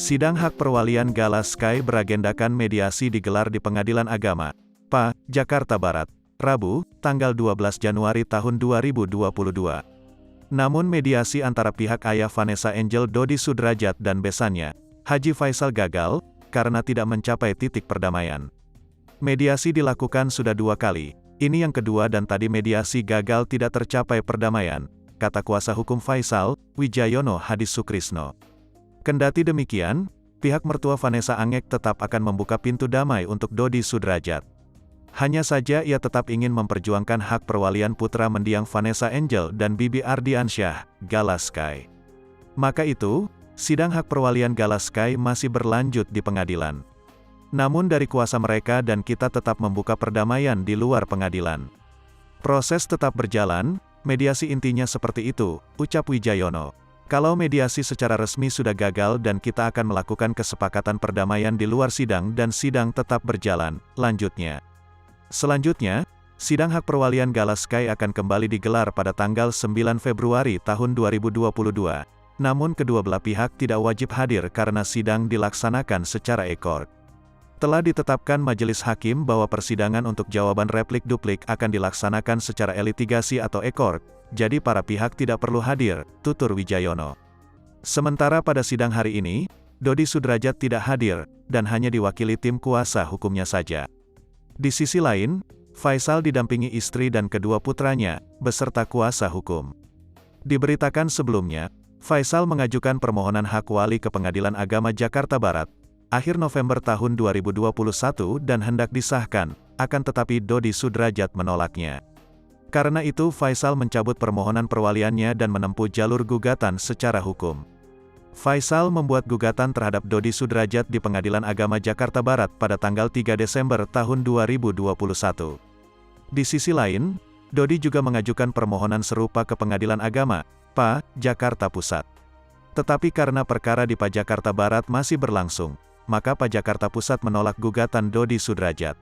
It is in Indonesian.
Sidang hak perwalian Gala Sky beragendakan mediasi digelar di Pengadilan Agama, PA, Jakarta Barat, Rabu, tanggal 12 Januari tahun 2022. Namun mediasi antara pihak ayah Vanessa Angel Dodi Sudrajat dan besannya, Haji Faisal gagal, karena tidak mencapai titik perdamaian. Mediasi dilakukan sudah 2 kali, ini yang kedua dan tadi mediasi gagal tidak tercapai perdamaian, kata kuasa hukum Faisal, Wijayono Hadis Sukrisno. Kendati demikian, pihak mertua Vanessa Angek tetap akan membuka pintu damai untuk Dodi Sudrajat. Hanya saja ia tetap ingin memperjuangkan hak perwalian putra mendiang Vanessa Angel dan Bibi Ardiansyah, Gala Sky. Maka itu, sidang hak perwalian Gala Sky masih berlanjut di pengadilan. Namun dari kuasa mereka dan kita tetap membuka perdamaian di luar pengadilan. Proses tetap berjalan, mediasi intinya seperti itu, ucap Wijayono. Kalau mediasi secara resmi sudah gagal dan kita akan melakukan kesepakatan perdamaian di luar sidang dan sidang tetap berjalan, lanjutnya. Selanjutnya, sidang hak perwalian Gala Sky akan kembali digelar pada tanggal 9 Februari tahun 2022. Namun kedua belah pihak tidak wajib hadir karena sidang dilaksanakan secara e-court. Telah ditetapkan majelis hakim bahwa persidangan untuk jawaban replik duplik akan dilaksanakan secara elitigasi atau e-court, jadi para pihak tidak perlu hadir, tutur Wijayono. Sementara pada sidang hari ini, Dodi Sudrajat tidak hadir, dan hanya diwakili tim kuasa hukumnya saja. Di sisi lain, Faisal didampingi istri dan kedua putranya, beserta kuasa hukum. Diberitakan sebelumnya, Faisal mengajukan permohonan hak wali ke Pengadilan Agama Jakarta Barat, akhir November tahun 2021 dan hendak disahkan, akan tetapi Dodi Sudrajat menolaknya. Karena itu Faisal mencabut permohonan perwaliannya dan menempuh jalur gugatan secara hukum. Faisal membuat gugatan terhadap Dodi Sudrajat di Pengadilan Agama Jakarta Barat pada tanggal 3 Desember tahun 2021. Di sisi lain, Dodi juga mengajukan permohonan serupa ke Pengadilan Agama, PA, Jakarta Pusat. Tetapi karena perkara di PA Jakarta Barat masih berlangsung, maka PA Jakarta Pusat menolak gugatan Dodi Sudrajat.